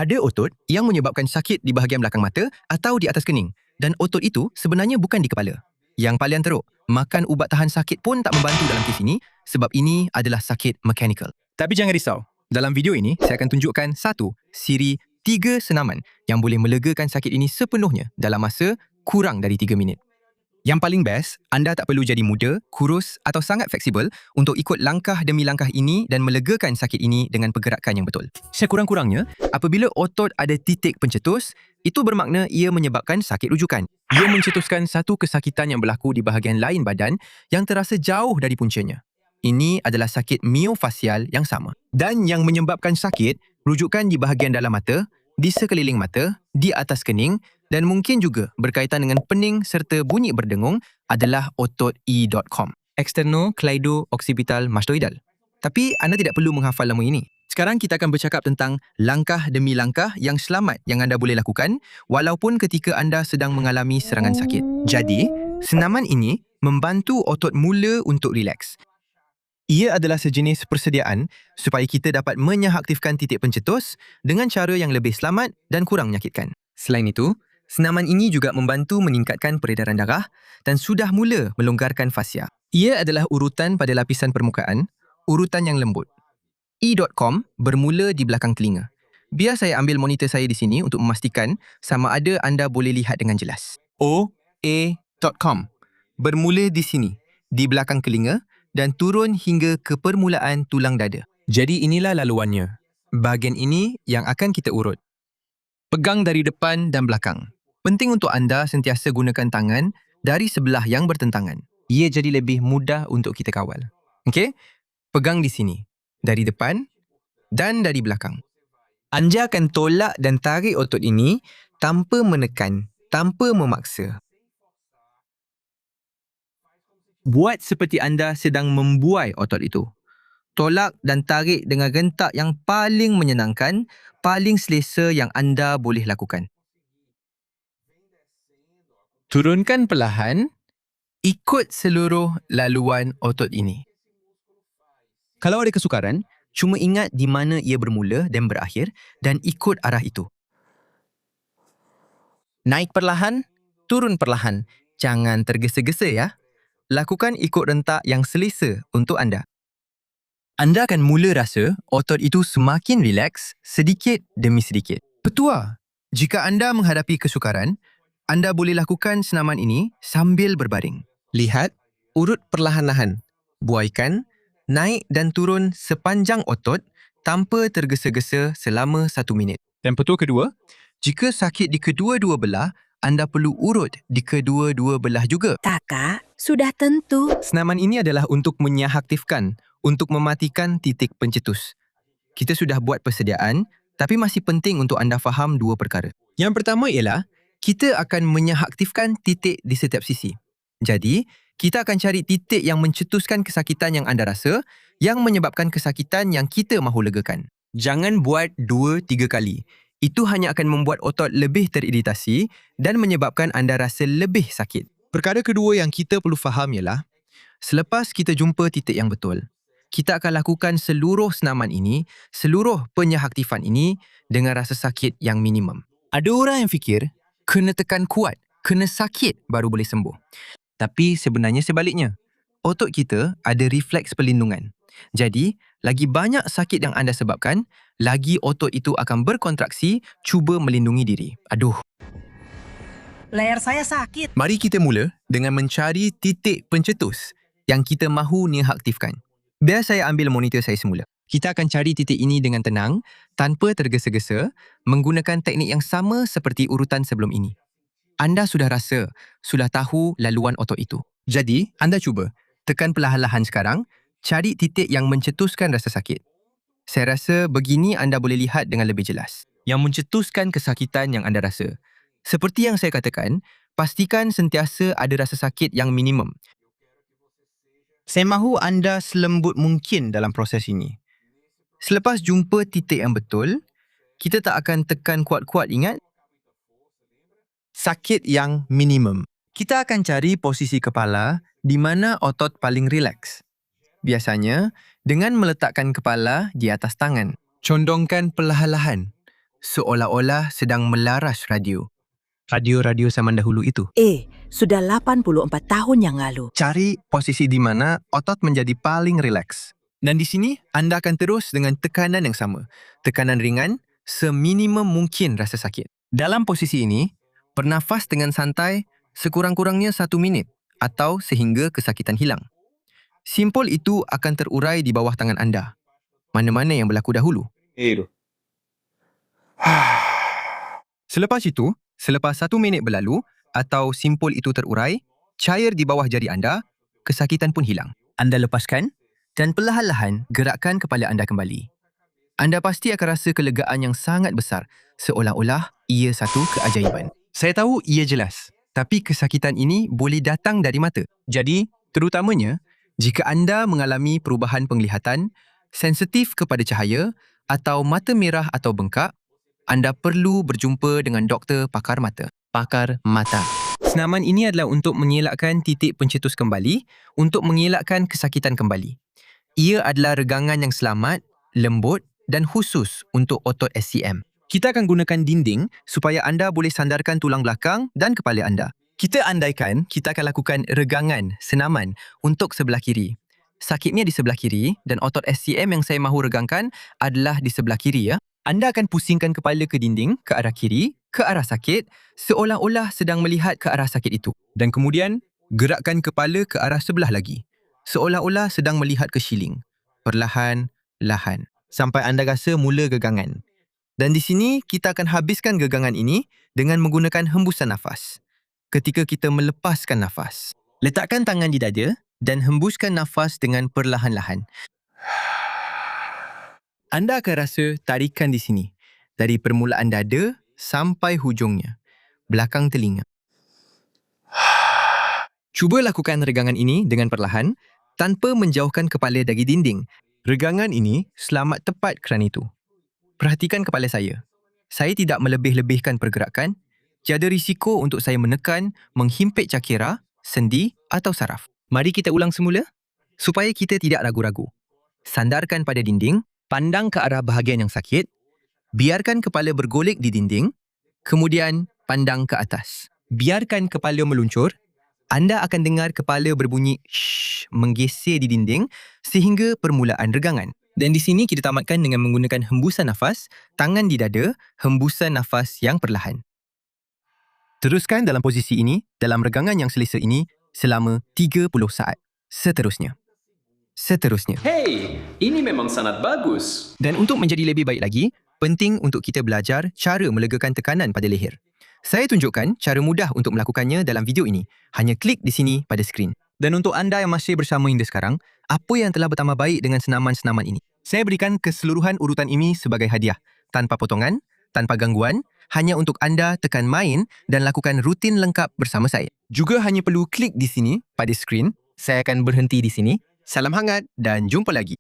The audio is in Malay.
Ada otot yang menyebabkan sakit di bahagian belakang mata atau di atas kening. Dan otot itu sebenarnya bukan di kepala. Yang paling teruk, makan ubat tahan sakit pun tak membantu dalam kes ini sebab ini adalah sakit mechanical. Tapi jangan risau. Dalam video ini, saya akan tunjukkan siri 3 senaman yang boleh melegakan sakit ini sepenuhnya dalam masa kurang dari 3 minit. Yang paling best, anda tak perlu jadi muda, kurus atau sangat fleksibel untuk ikut langkah demi langkah ini dan melegakan sakit ini dengan pergerakan yang betul. Sekurang-kurangnya, apabila otot ada titik pencetus, itu bermakna ia menyebabkan sakit rujukan. Ia mencetuskan satu kesakitan yang berlaku di bahagian lain badan yang terasa jauh dari puncanya. Ini adalah sakit miofasial yang sama. Dan yang menyebabkan sakit, rujukan di bahagian dalam mata, di sekeliling mata, di atas kening dan mungkin juga berkaitan dengan pening serta bunyi berdengung adalah otot E.com. Externocleido-occipital mastoidal. Tapi anda tidak perlu menghafal nama ini. Sekarang kita akan bercakap tentang langkah demi langkah yang selamat yang anda boleh lakukan walaupun ketika anda sedang mengalami serangan sakit. Jadi, senaman ini membantu otot mula untuk rileks. Ia adalah sejenis persediaan supaya kita dapat menyahaktifkan titik pencetus dengan cara yang lebih selamat dan kurang menyakitkan. Selain itu, senaman ini juga membantu meningkatkan peredaran darah dan sudah mula melonggarkan fascia. Ia adalah urutan pada lapisan permukaan, urutan yang lembut. E.com bermula di belakang telinga. Biar saya ambil monitor saya di sini untuk memastikan sama ada anda boleh lihat dengan jelas. O.A.com bermula di sini, di belakang telinga dan turun hingga ke permulaan tulang dada. Jadi inilah laluannya. Bahagian ini yang akan kita urut. Pegang dari depan dan belakang. Penting untuk anda sentiasa gunakan tangan dari sebelah yang bertentangan. Ia jadi lebih mudah untuk kita kawal. Okey? Pegang di sini. Dari depan dan dari belakang. Anda akan tolak dan tarik otot ini tanpa menekan, tanpa memaksa. Buat seperti anda sedang membuai otot itu. Tolak dan tarik dengan rentak yang paling menyenangkan, paling selesa yang anda boleh lakukan. Turunkan perlahan, ikut seluruh laluan otot ini. Kalau ada kesukaran, cuma ingat di mana ia bermula dan berakhir dan ikut arah itu. Naik perlahan, turun perlahan. Jangan tergesa-gesa ya. Lakukan ikut rentak yang selesa untuk anda. Anda akan mula rasa otot itu semakin rileks sedikit demi sedikit. Petua, jika anda menghadapi kesukaran, anda boleh lakukan senaman ini sambil berbaring. Lihat, urut perlahan-lahan. Buaikan, naik dan turun sepanjang otot tanpa tergesa-gesa selama 1 minit. Dan petua kedua, jika sakit di kedua-dua belah, anda perlu urut di kedua-dua belah juga. Tak, Kak. Sudah tentu. Senaman ini adalah untuk menyahaktifkan, untuk mematikan titik pencetus. Kita sudah buat persediaan, tapi masih penting untuk anda faham 2 perkara. Yang pertama ialah, kita akan menyahaktifkan titik di setiap sisi. Jadi, kita akan cari titik yang mencetuskan kesakitan yang anda rasa, yang menyebabkan kesakitan yang kita mahu legakan. Jangan buat 2-3 kali. Itu hanya akan membuat otot lebih teriritasi dan menyebabkan anda rasa lebih sakit. Perkara kedua yang kita perlu faham ialah, selepas kita jumpa titik yang betul, kita akan lakukan seluruh senaman ini, seluruh penyahaktifan ini dengan rasa sakit yang minimum. Ada orang yang fikir, kena tekan kuat, kena sakit baru boleh sembuh. Tapi sebenarnya sebaliknya. Otot kita ada refleks perlindungan. Jadi, lagi banyak sakit yang anda sebabkan, lagi otot itu akan berkontraksi cuba melindungi diri. Aduh. Leher saya sakit. Mari kita mula dengan mencari titik pencetus yang kita mahu nyahaktifkan. Biar saya ambil monitor saya semula. Kita akan cari titik ini dengan tenang, tanpa tergesa-gesa, menggunakan teknik yang sama seperti urutan sebelum ini. Anda sudah rasa, sudah tahu laluan otot itu. Jadi, anda cuba, tekan perlahan-lahan sekarang, cari titik yang mencetuskan rasa sakit. Saya rasa begini anda boleh lihat dengan lebih jelas. Yang mencetuskan kesakitan yang anda rasa. Seperti yang saya katakan, pastikan sentiasa ada rasa sakit yang minimum. Saya mahu anda selembut mungkin dalam proses ini. Selepas jumpa titik yang betul, kita tak akan tekan kuat-kuat, ingat? Sakit yang minimum. Kita akan cari posisi kepala di mana otot paling rileks. Biasanya, dengan meletakkan kepala di atas tangan. Condongkan perlahan-lahan. seolah-olah sedang melaras radio. Radio-radio zaman dahulu itu. Sudah 84 tahun yang lalu. Cari posisi di mana otot menjadi paling rileks. Dan di sini, anda akan terus dengan tekanan yang sama. Tekanan ringan, seminimum mungkin rasa sakit. Dalam posisi ini, bernafas dengan santai sekurang-kurangnya 1 minit atau sehingga kesakitan hilang. Simpul itu akan terurai di bawah tangan anda. Mana-mana yang berlaku dahulu. Selepas itu, selepas 1 minit berlalu atau simpul itu terurai, cair di bawah jari anda, kesakitan pun hilang. Anda lepaskan dan perlahan-lahan gerakkan kepala anda kembali. Anda pasti akan rasa kelegaan yang sangat besar, seolah-olah ia satu keajaiban. Saya tahu ia jelas, tapi kesakitan ini boleh datang dari mata. Jadi, terutamanya, jika anda mengalami perubahan penglihatan, sensitif kepada cahaya atau mata merah atau bengkak, anda perlu berjumpa dengan doktor pakar mata. Pakar mata. Senaman ini adalah untuk mengelakkan titik pencetus kembali, untuk mengelakkan kesakitan kembali. Ia adalah regangan yang selamat, lembut dan khusus untuk otot SCM. Kita akan gunakan dinding supaya anda boleh sandarkan tulang belakang dan kepala anda. Kita andaikan kita akan lakukan regangan senaman untuk sebelah kiri. Sakitnya di sebelah kiri dan otot SCM yang saya mahu regangkan adalah di sebelah kiri ya. Anda akan pusingkan kepala ke dinding, ke arah kiri, ke arah sakit, seolah-olah sedang melihat ke arah sakit itu. Dan kemudian, gerakkan kepala ke arah sebelah lagi, seolah-olah sedang melihat ke siling. Perlahan-lahan, sampai anda rasa mula gegangan. Dan di sini, kita akan habiskan gegangan ini dengan menggunakan hembusan nafas. Ketika kita melepaskan nafas, letakkan tangan di dada dan hembuskan nafas dengan perlahan-lahan. Anda akan rasa tarikan di sini, dari permulaan dada sampai hujungnya, belakang telinga. Cuba lakukan regangan ini dengan perlahan, tanpa menjauhkan kepala dari dinding. Regangan ini selamat tepat kerana itu. Perhatikan kepala saya. Saya tidak melebih-lebihkan pergerakan. Tiada risiko untuk saya menekan, menghimpit cakera, sendi atau saraf. Mari kita ulang semula, supaya kita tidak ragu-ragu. Sandarkan pada dinding, pandang ke arah bahagian yang sakit, biarkan kepala bergolek di dinding, kemudian pandang ke atas. Biarkan kepala meluncur, anda akan dengar kepala berbunyi shh, menggeser di dinding sehingga permulaan regangan. Dan di sini kita tamatkan dengan menggunakan hembusan nafas, tangan di dada, hembusan nafas yang perlahan. Teruskan dalam posisi ini, dalam regangan yang selesa ini, selama 30 saat. Seterusnya. Hey, ini memang sangat bagus. Dan untuk menjadi lebih baik lagi, penting untuk kita belajar cara melegakan tekanan pada leher. Saya tunjukkan cara mudah untuk melakukannya dalam video ini. Hanya klik di sini pada skrin. Dan untuk anda yang masih bersama hingga sekarang, apa yang telah bertambah baik dengan senaman-senaman ini? Saya berikan keseluruhan urutan ini sebagai hadiah. Tanpa potongan, tanpa gangguan, hanya untuk anda tekan main dan lakukan rutin lengkap bersama saya. Juga hanya perlu klik di sini pada skrin. Saya akan berhenti di sini. Salam hangat dan jumpa lagi.